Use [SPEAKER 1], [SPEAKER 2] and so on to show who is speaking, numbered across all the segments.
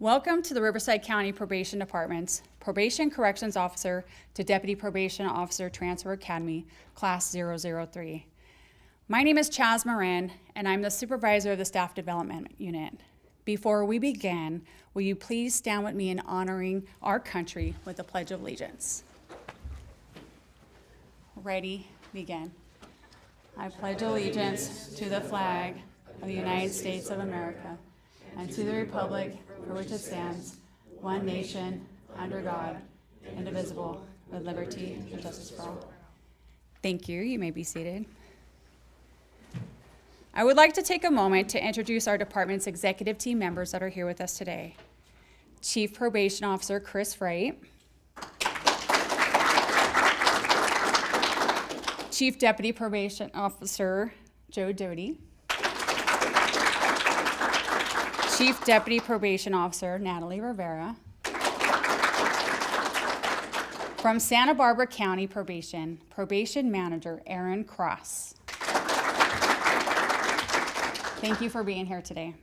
[SPEAKER 1] Welcome to the Riverside County Probation Department's Probation Corrections Officer to Deputy Probation Officer Transfer Academy, Class 003. My name is Chaz Moran, and I'm the supervisor of the Staff Development Unit. Before we begin, will you please stand with me in honoring our country with the Pledge of Allegiance? Ready, begin. I pledge allegiance to the flag of the United States of America and to the republic for which it stands, one nation, under God, indivisible, with liberty and justice for all. Thank you. You may be seated. I would like to take a moment to introduce our department's executive team members that are here with us today. Chief Probation Officer Chris Wright, Chief Deputy Probation Officer Joe Doty, Chief Deputy Probation Officer Natalie Rivera, from Santa Barbara County Probation, Probation Manager Aaron Cross. Thank you for being here today.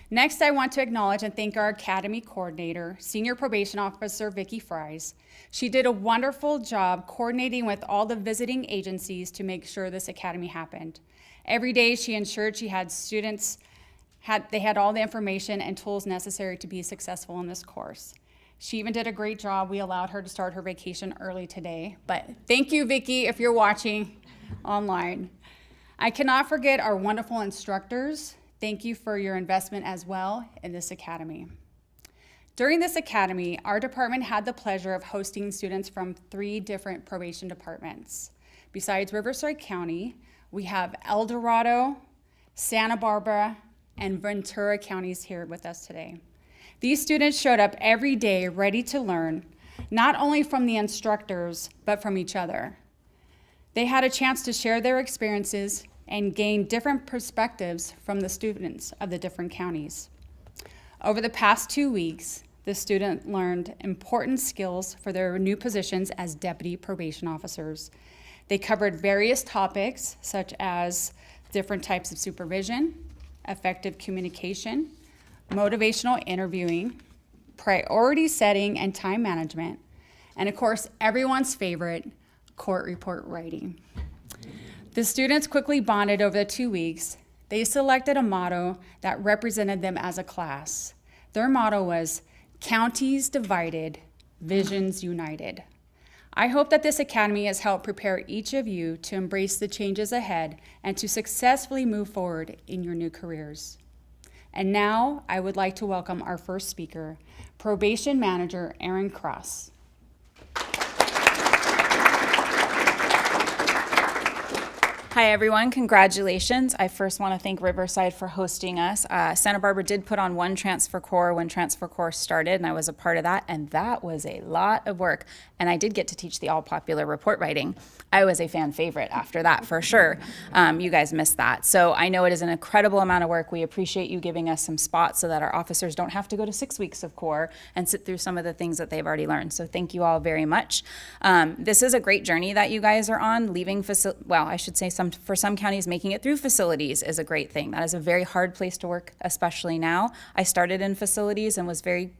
[SPEAKER 1] Next, I want to acknowledge and thank our Academy Coordinator, Senior Probation Officer Vicki Fries. She did a wonderful job coordinating with all the visiting agencies to make sure this academy happened. Every day, she ensured she had students, they had all the information and tools necessary to be successful in this course. She even did a great job. We allowed her to start her vacation early today. But thank you, Vicki, if you're watching online. I cannot forget our wonderful instructors. Thank you for your investment as well in this academy. During this academy, our department had the pleasure of hosting students from 3 different probation departments. Besides Riverside County, we have El Dorado, Santa Barbara, and Ventura counties here with us today. These students showed up every day ready to learn, not only from the instructors, but from each other. They had a chance to share their experiences and gain different perspectives from the students of the different counties. Over the past 2 weeks, the student learned important skills for their new positions as deputy probation officers. They covered various topics such as different types of supervision, effective communication, motivational interviewing, priority setting and time management, and of course, everyone's favorite, court report writing. The students quickly bonded over the 2 weeks. They selected a motto that represented them as a class. Their motto was, "Counties divided, visions united." I hope that this academy has helped prepare each of you to embrace the changes ahead and to successfully move forward in your new careers. And now I would like to welcome our first speaker, Probation Manager Aaron Cross.
[SPEAKER 2] Hi everyone, congratulations. I first want to thank Riverside for hosting us. Santa Barbara did put on one transfer corps when transfer corps started, and I was a part of that, and that was a lot of work. And I did get to teach the all-popular report writing. I was a fan favorite after that, for sure. You guys missed that. So I know it is an incredible amount of work. We appreciate you giving us some spots so that our officers don't have to go to 6 weeks of corps and sit through some of the things that they've already learned. So thank you all very much. This is a great journey that you guys are on. For some counties, making it through facilities is a great thing. That is a very hard place to work, especially now. I started in facilities and was very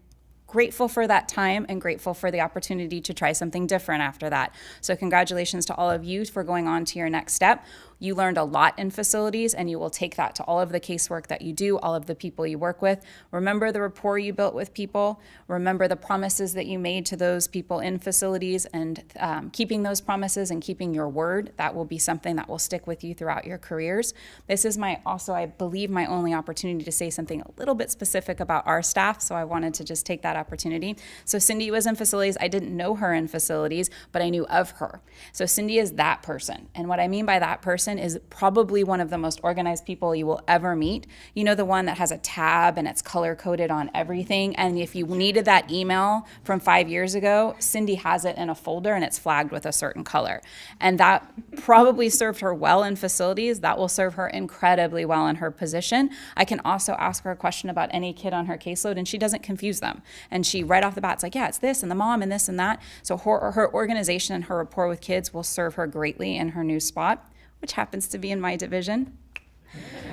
[SPEAKER 2] grateful for that time and grateful for the opportunity to try something different after that. So congratulations to all of you for going on to your next step. You learned a lot in facilities, and you will take that to all of the casework that you do, all of the people you work with. Remember the rapport you built with people. Remember the promises that you made to those people in facilities, and keeping those promises and keeping your word. That will be something that will stick with you throughout your careers. This is I believe, my only opportunity to say something a little bit specific about our staff, so I wanted to just take that opportunity. So Cindy was in facilities. I didn't know her in facilities, but I knew of her. So Cindy is that person. And what I mean by that person is probably one of the most organized people you will ever meet. You know, the one that has a tab and it's color-coded on everything. And if you needed that email from 5 years ago, Cindy has it in a folder and it's flagged with a certain color. And that probably served her well in facilities. That will serve her incredibly well in her position. I can also ask her a question about any kid on her caseload and she doesn't confuse them. And she right off the bat is like, yeah, it's this and the mom and this and that. So her organization and her rapport with kids will serve her greatly in her new spot, which happens to be in my division.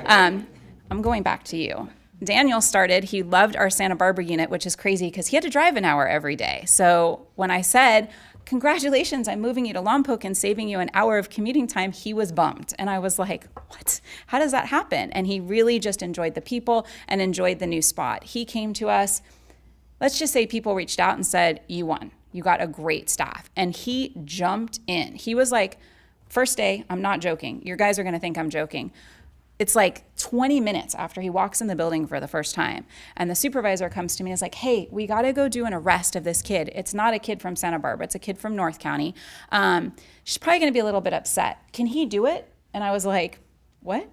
[SPEAKER 2] I'm going back to you. Daniel started, he loved our Santa Barbara unit, which is crazy because he had to drive an hour every day. So when I said, congratulations, I'm moving you to Lompoc and saving you an hour of commuting time, he was bummed. And I was like, what? How does that happen? And he really just enjoyed the people and enjoyed the new spot. He came to us, let's just say people reached out and said, you won. You got a great staff. And he jumped in. He was like, first day, I'm not joking. Your guys are going to think I'm joking. It's like 20 minutes after he walks in the building for the first time. And the supervisor comes to me and is like, hey, we got to go do an arrest of this kid. It's not a kid from Santa Barbara. It's a kid from North County. She's probably going to be a little bit upset. Can he do it? And I was like, what?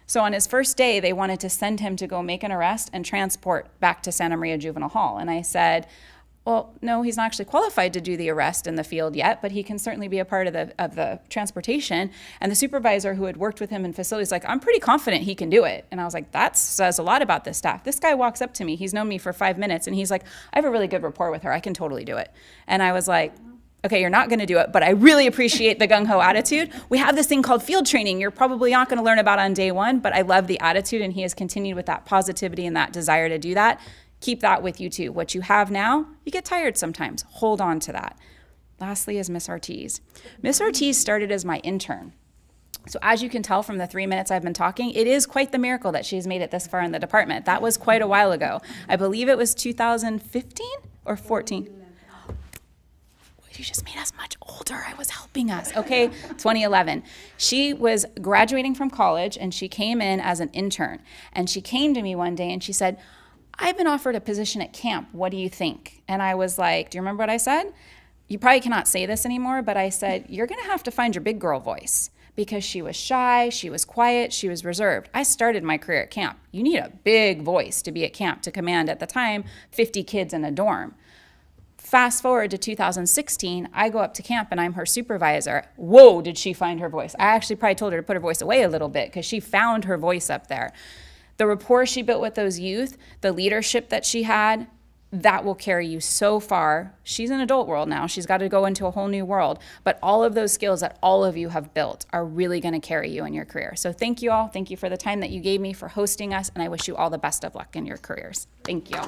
[SPEAKER 2] So on his first day, they wanted to send him to go make an arrest and transport back to Santa Maria Juvenile Hall. And I said, well, no, he's not actually qualified to do the arrest in the field yet, but he can certainly be a part of the transportation. And the supervisor who had worked with him in facilities like, I'm pretty confident he can do it. And I was like, that says a lot about this staff. This guy walks up to me. He's known me for 5 minutes. And he's like, I have a really good rapport with her. I can totally do it. And I was like, okay, you're not going to do it, but I really appreciate the gung-ho attitude. We have this thing called field training. You're probably not going to learn about on day one, but I love the attitude. And he has continued with that positivity and that desire to do that. Keep that with you too. What you have now, you get tired sometimes. Hold on to that. Lastly is Miss Ortiz. Miss Ortiz started as my intern. So as you can tell from the 3 minutes I've been talking, it is quite the miracle that she's made it this far in the department. That was quite a while ago. I believe it was 2015 or 14. You just made us much older. I was helping us. Okay, 2011. She was graduating from college and she came in as an intern. And she came to me one day and she said, I've been offered a position at camp. What do you think? And I was like, do you remember what I said? You probably cannot say this anymore, but I said, you're going to have to find your big girl voice, because she was shy, she was quiet, she was reserved. I started my career at camp. You need a big voice to be at camp to command, at the time, 50 kids in a dorm. Fast forward to 2016, I go up to camp and I'm her supervisor. Whoa, did she find her voice? I actually probably told her to put her voice away a little bit because she found her voice up there. The rapport she built with those youth, the leadership that she had, that will carry you so far. She's in adult world now. She's got to go into a whole new world. But all of those skills that all of you have built are really going to carry you in your career. So thank you all. Thank you for the time that you gave me for hosting us. And I wish you all the best of luck in your careers. Thank you.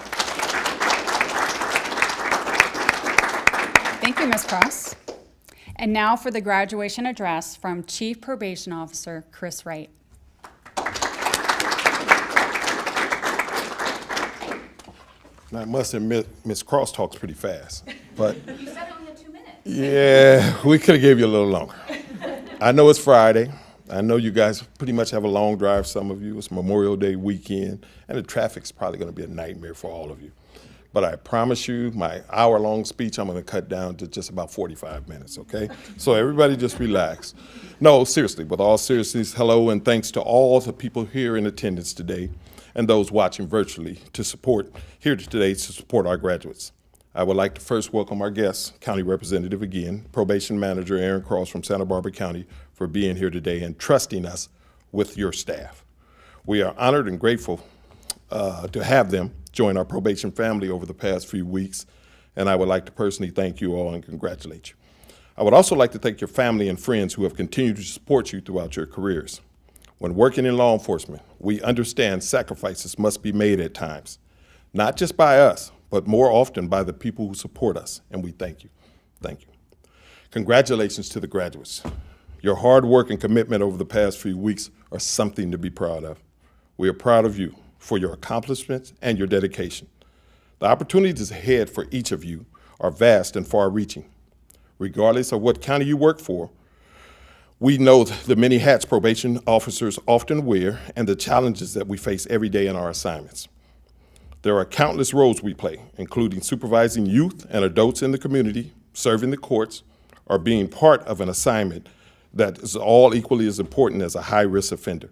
[SPEAKER 1] Thank you, Ms. Cross. And now for the graduation address from Chief Probation Officer Chris Wright.
[SPEAKER 3] Now, I must admit, Ms. Cross talks pretty fast, but
[SPEAKER 2] You said it only had 2 minutes.
[SPEAKER 3] yeah, we could have gave you a little longer. I know it's Friday. I know you guys pretty much have a long drive, some of you. It's Memorial Day weekend, and the traffic's probably going to be a nightmare for all of you. But I promise you, my hour-long speech, I'm going to cut down to just about 45 minutes, okay? So everybody just relax. No, seriously, with all seriousness, hello, and thanks to all the people here in attendance today and those watching virtually to support our graduates. I would like to first welcome our guest, County Representative again, Probation Manager Aaron Cross from Santa Barbara County, for being here today and trusting us with your staff. We are honored and grateful to have them join our probation family over the past few weeks, and I would like to personally thank you all and congratulate you. I would also like to thank your family and friends who have continued to support you throughout your careers. When working in law enforcement, we understand sacrifices must be made at times, not just by us, but more often by the people who support us, and we thank you. Thank you. Congratulations to the graduates. Your hard work and commitment over the past few weeks are something to be proud of. We are proud of you for your accomplishments and your dedication. The opportunities ahead for each of you are vast and far-reaching. Regardless of what county you work for, we know the many hats probation officers often wear and the challenges that we face every day in our assignments. There are countless roles we play, including supervising youth and adults in the community, serving the courts, or being part of an assignment that is all equally as important as a high-risk offender.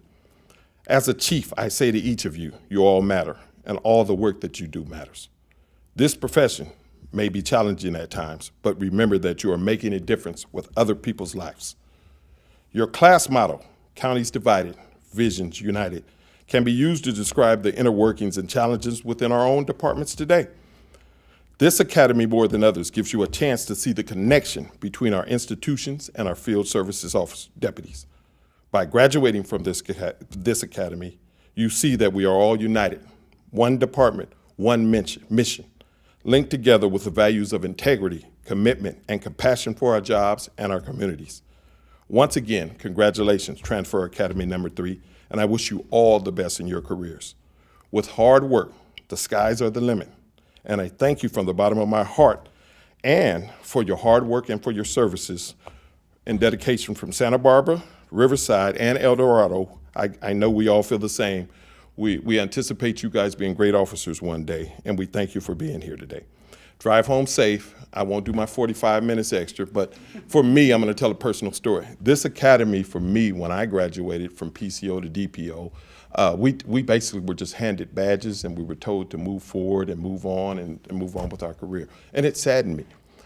[SPEAKER 3] As a chief, I say to each of you, you all matter, and all the work that you do matters. This profession may be challenging at times, but remember that you are making a difference with other people's lives. Your class motto, Counties Divided, Visions United, can be used to describe the inner workings and challenges within our own departments today. This academy, more than others, gives you a chance to see the connection between our institutions and our field services office deputies. By graduating from this academy, you see that we are all united one department, one mission, linked together with the values of integrity, commitment, and compassion for our jobs and our communities. Once again, congratulations, Transfer Academy number 3, and I wish you all the best in your careers. With hard work, the skies are the limit, and I thank you from the bottom of my heart and for your hard work and for your services and dedication from Santa Barbara, Riverside, and El Dorado. I know we all feel the same. We anticipate you guys being great officers one day, and we thank you for being here today. Drive home safe. I won't do my 45 minutes extra, but for me, I'm going to tell a personal story. This academy, for me, when I graduated from PCO to DPO, we basically were just handed badges, and we were told to move forward and move on with our career. And it saddened me.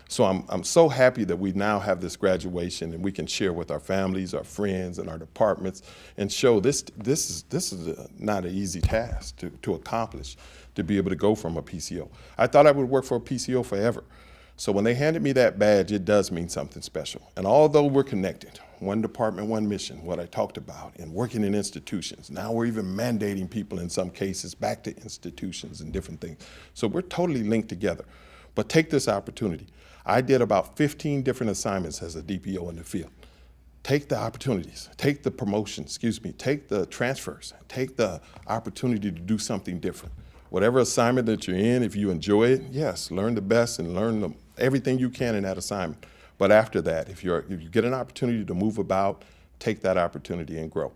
[SPEAKER 3] So I'm so happy that we now have this graduation and we can share with our families, our friends, and our departments and show this is not an easy task to accomplish, to be able to go from a PCO. I thought I would work for a PCO forever. So when they handed me that badge, it does mean something special. And although we're connected, one department, one mission, what I talked about, and working in institutions, now we're even mandating people in some cases back to institutions and different things. So we're totally linked together. But take this opportunity. I did about 15 different assignments as a DPO in the field. Take the opportunities, take the promotions, take the transfers, take the opportunity to do something different. Whatever assignment that you're in, if you enjoy it, yes, learn the best and learn everything you can in that assignment. But after that, if you get an opportunity to move about, take that opportunity and grow.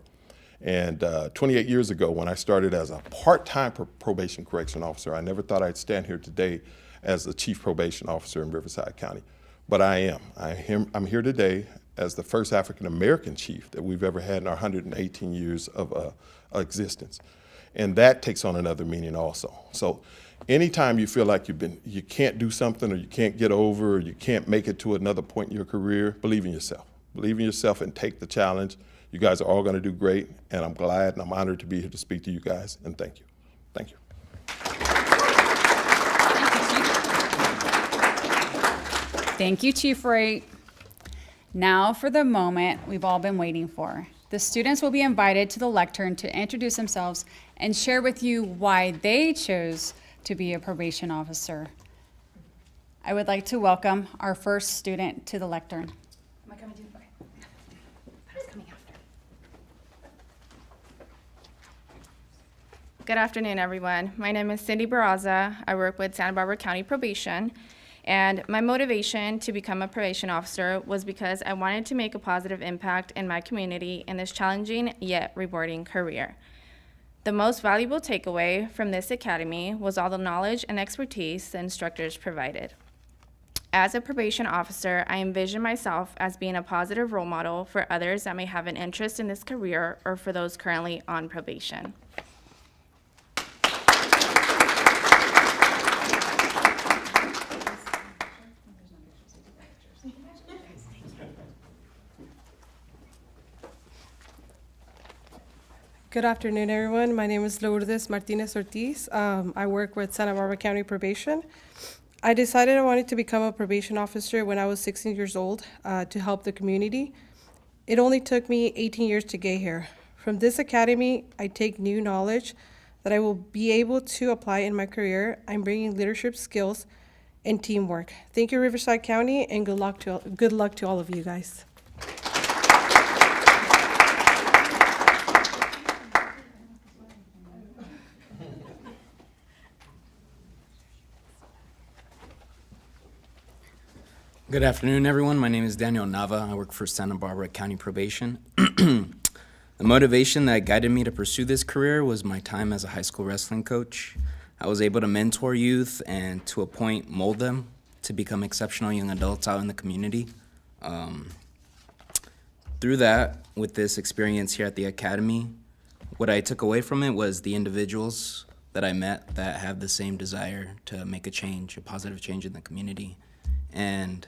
[SPEAKER 3] And 28 years ago, when I started as a part-time probation correction officer, I never thought I'd stand here today as the chief probation officer in Riverside County. But I am. I'm here today as the first African-American chief that we've ever had in our 118 years of existence. And that takes on another meaning also. So anytime you feel like you can't do something or you can't get over or you can't make it to another point in your career, believe in yourself. Believe in yourself and take the challenge. You guys are all going to do great, and I'm glad and I'm honored to be here to speak to you guys, and thank you. Thank you.
[SPEAKER 1] Thank you, Chief Wright. Now for the moment we've all been waiting for. The students will be invited to the lectern to introduce themselves and share with you why they chose to be a probation officer. I would like to welcome our first student to the lectern. Am I coming to you? Okay. That is coming after.
[SPEAKER 4] Good afternoon, everyone. My name is Cindy Barraza. I work with Santa Barbara County Probation. And my motivation to become a probation officer was because I wanted to make a positive impact in my community in this challenging yet rewarding career. The most valuable takeaway from this academy was all the knowledge and expertise the instructors provided. As a probation officer, I envision myself as being a positive role model for others that may have an interest in this career or for those currently on probation.
[SPEAKER 5] Good afternoon, everyone. My name is Lourdes Martinez Ortiz. I work with Santa Barbara County Probation. I decided I wanted to become a probation officer when I was 16 years old to help the community. It only took me 18 years to get here. From this academy, I take new knowledge that I will be able to apply in my career. I'm bringing leadership skills and teamwork. Thank you, Riverside County, and good luck to all of you guys.
[SPEAKER 6] Good afternoon, everyone. My name is Daniel Nava. I work for Santa Barbara County Probation. The motivation that guided me to pursue this career was my time as a high school wrestling coach. I was able to mentor youth and, to a point, mold them to become exceptional young adults out in the community. Through that, with this experience here at the academy, what I took away from it was the individuals that I met that have the same desire to make a change, a positive change in the community. And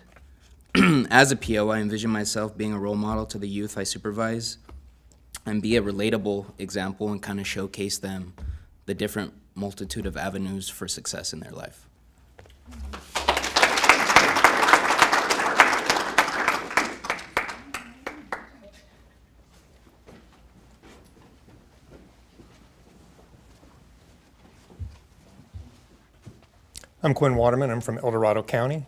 [SPEAKER 6] as a PO, I envision myself being a role model to the youth I supervise and be a relatable example and kind of showcase them the different multitude of avenues for success in their life.
[SPEAKER 7] I'm Quinn Waterman. I'm from El Dorado County.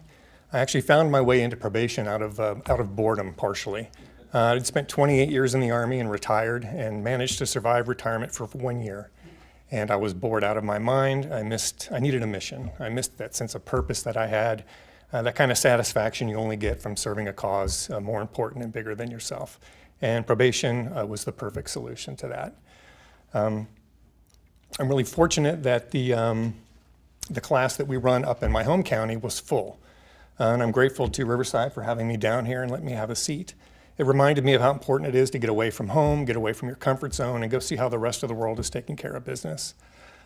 [SPEAKER 7] I actually found my way into probation out of boredom, partially. I'd spent 28 years in the Army and retired and managed to survive retirement for 1 year. And I was bored out of my mind. I needed a mission. I missed that sense of purpose that I had, that kind of satisfaction you only get from serving a cause more important and bigger than yourself. And probation was the perfect solution to that. I'm really fortunate that the class that we run up in my home county was full. And I'm grateful to Riverside for having me down here and letting me have a seat. It reminded me of how important it is to get away from home, get away from your comfort zone, and go see how the rest of the world is taking care of business.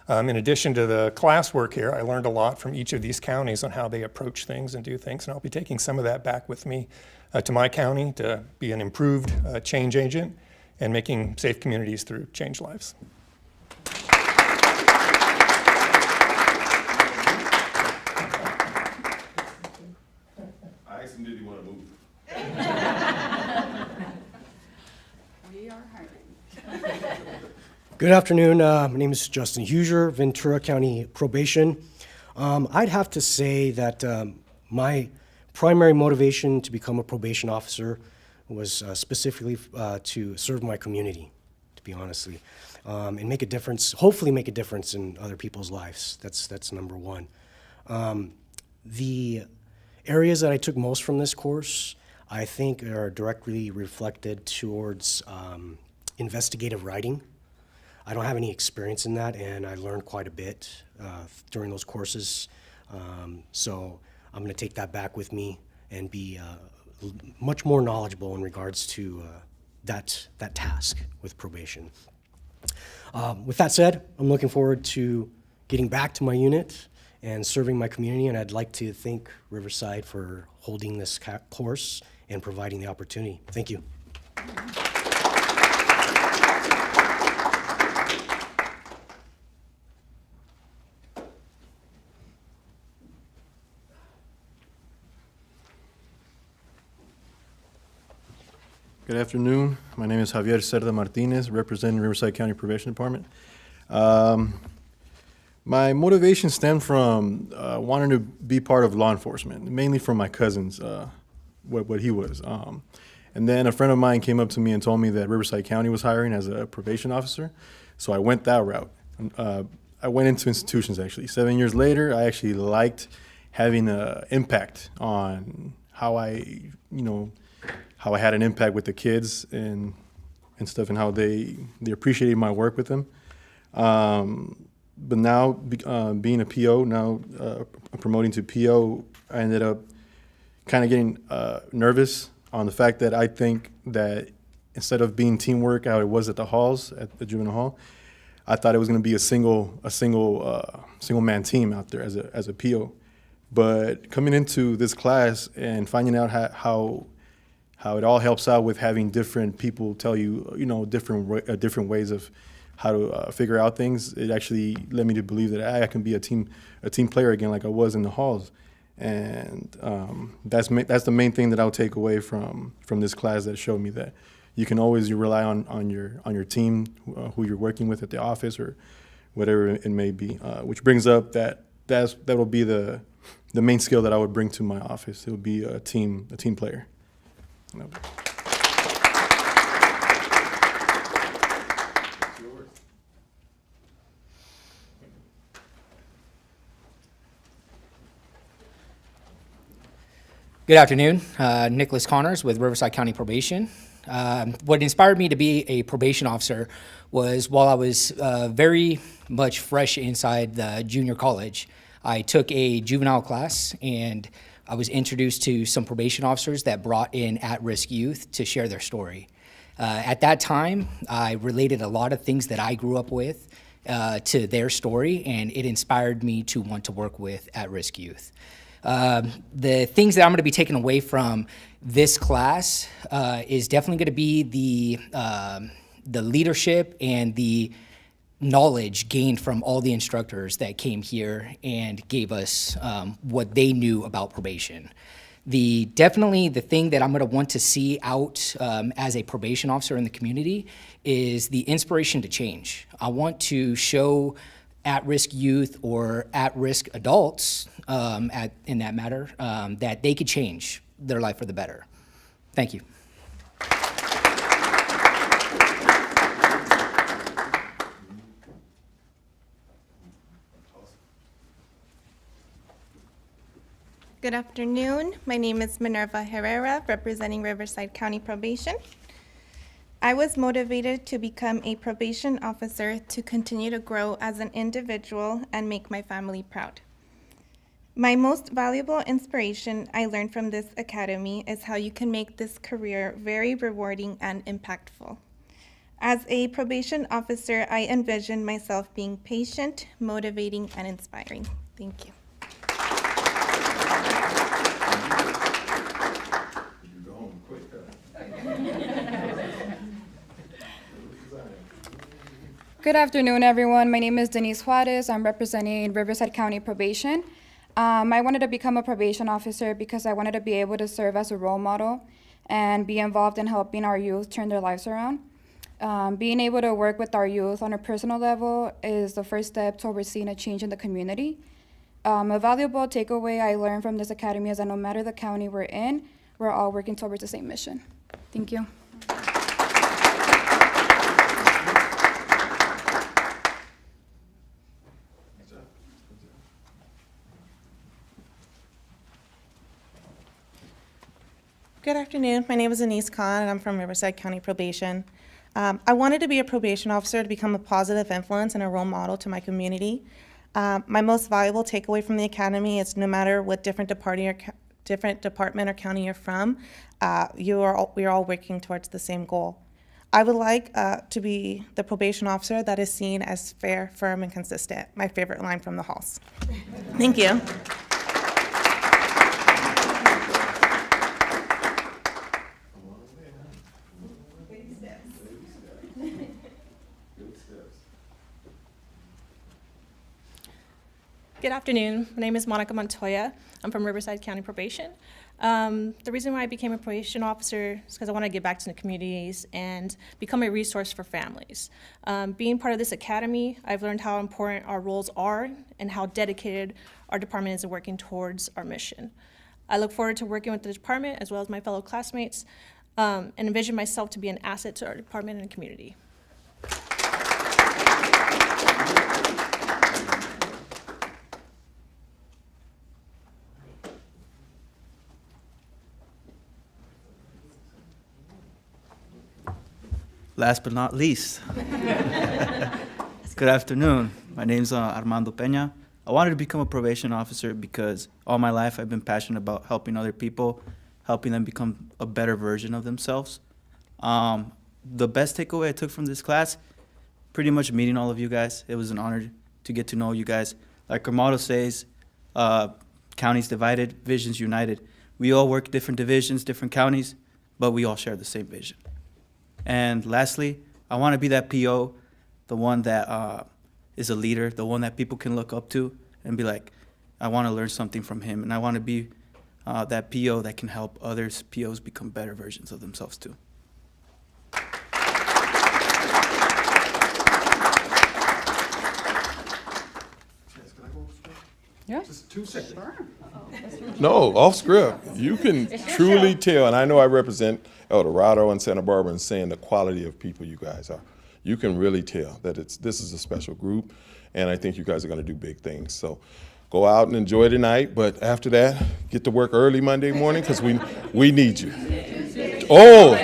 [SPEAKER 7] In addition to the classwork here, I learned a lot from each of these counties on how they approach things and do things, and I'll be taking some of that back with me to my county to be an improved change agent and making safe communities through change lives.
[SPEAKER 3] I asked him, did he want to move?
[SPEAKER 1] We are hiring.
[SPEAKER 8] Good afternoon. My name is Justin Huser, Ventura County Probation. I'd have to say that my primary motivation to become a probation officer was specifically to serve my community, to be honestly, and make a difference, hopefully make a difference in other people's lives. That's number one. The areas that I took most from this course, I think, are directly reflected towards investigative writing. I don't have any experience in that, and I learned quite a bit during those courses. So I'm going to take that back with me and be much more knowledgeable in regards to that task with probation. With that said, I'm looking forward to getting back to my unit and serving my community, and I'd like to thank Riverside for holding this course and providing the opportunity. Thank you.
[SPEAKER 9] Good afternoon. My name is Javier Martinez, representing Riverside County Probation Department. My motivation stemmed from wanting to be part of law enforcement, mainly from my cousin's, what he was. And then a friend of mine came up to me and told me that Riverside County was hiring as a probation officer, so I went that route. I went into institutions, actually. 7 years later, I actually liked having an impact on how I had an impact with the kids and stuff, and how they appreciated my work with them. But now, being a PO, now promoting to PO, I ended up kind of getting nervous on the fact that I think that instead of being teamwork how it was at the halls, at the juvenile hall, I thought it was going to be a single man team out there as a PO. But coming into this class and finding out how it all helps out with having different people tell you, different ways of how to figure out things, it actually led me to believe that I can be a team player again, like I was in the halls. And that's the main thing that I'll take away from this class, that showed me that you can always rely on your team, who you're working with at the office or whatever it may be. Which brings up that will be the main skill that I would bring to my office. It would be a team player.
[SPEAKER 10] Good afternoon. Nicholas Connors with Riverside County Probation. What inspired me to be a probation officer was while I was very much fresh inside the junior college, I took a juvenile class and I was introduced to some probation officers that brought in at-risk youth to share their story. At that time, I related a lot of things that I grew up with to their story, and it inspired me to want to work with at-risk youth. The things that I'm going to be taking away from this class is definitely going to be the leadership and the knowledge gained from all the instructors that came here and gave us what they knew about probation. Definitely the thing that I'm going to want to see out as a probation officer in the community is the inspiration to change. I want to show at-risk youth or at-risk adults, in that matter, that they could change their life for the better. Thank you.
[SPEAKER 11] Good afternoon. My name is Minerva Herrera, representing Riverside County Probation. I was motivated to become a probation officer to continue to grow as an individual and make my family proud. My most valuable inspiration I learned from this academy is how you can make this career very rewarding and impactful. As a probation officer, I envision myself being patient, motivating, and inspiring. Thank you.
[SPEAKER 12] Good afternoon, everyone. My name is Denise Juarez. I'm representing Riverside County Probation. I wanted to become a probation officer because I wanted to be able to serve as a role model and be involved in helping our youth turn their lives around. Being able to work with our youth on a personal level is the first step towards seeing a change in the community. A valuable takeaway I learned from this academy is that no matter the county we're in, we're all working towards the same mission. Thank you.
[SPEAKER 13] Good afternoon. My name is Anise Khan, and I'm from Riverside County Probation. I wanted to be a probation officer to become a positive influence and a role model to my community. My most valuable takeaway from the academy is no matter what different department or county you're from, we are all working towards the same goal. I would like to be the probation officer that is seen as fair, firm, and consistent. My favorite line from the halls. Thank you.
[SPEAKER 14] Good afternoon. My name is Montoya. I'm from Riverside County Probation. The reason why I became a probation officer is because I want to give back to the communities and become a resource for families. Being part of this academy, I've learned how important our roles are and how dedicated our department is working towards our mission. I look forward to working with the department as well as my fellow classmates and envision myself to be an asset to our department and community.
[SPEAKER 15] Last but not least, good afternoon. My name's Armando Pena. I wanted to become a probation officer because all my life I've been passionate about helping other people, helping them become a better version of themselves. The best takeaway I took from this class, pretty much meeting all of you guys. It was an honor to get to know you guys. Like our motto says, counties divided, visions united. We all work different divisions, different counties, but we all share the same vision. And lastly, I want to be that PO, the one that is a leader, the one that people can look up to and be like, I want to learn something from him. And I want to be that PO that can help others POs become better versions of themselves too.
[SPEAKER 1] Yeah.
[SPEAKER 3] Just 2 seconds. No, off script. You can truly tell, and I know I represent El Dorado and Santa Barbara and saying the quality of people you guys are. You can really tell that this is a special group, and I think you guys are going to do big things. So go out and enjoy tonight, but after that, get to work early Monday morning because we need you. Oh,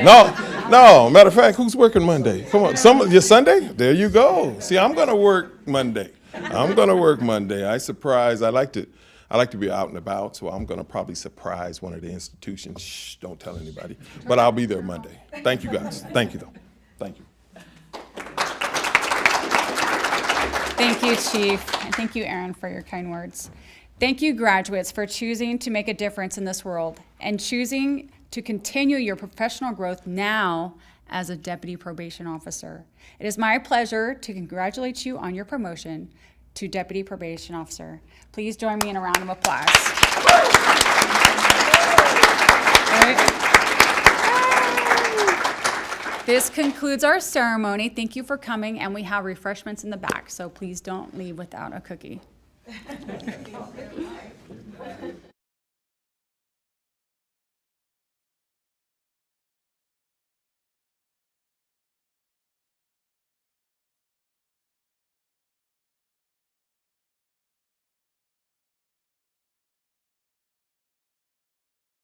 [SPEAKER 3] no. Matter of fact, who's working Monday? Come on, your Sunday? There you go. See, I'm going to work Monday. I like to be out and about, so I'm going to probably surprise one of the institutions. Shh, don't tell anybody. But I'll be there Monday. Thank you, guys. Thank you, though. Thank you.
[SPEAKER 1] Thank you, Chief, and thank you, Aaron, for your kind words. Thank you, graduates, for choosing to make a difference in this world and choosing to continue your professional growth now as a deputy probation officer. It is my pleasure to congratulate you on your promotion to deputy probation officer. Please join me in a round of applause. This concludes our ceremony. Thank you for coming, and we have refreshments in the back, so please don't leave without a cookie.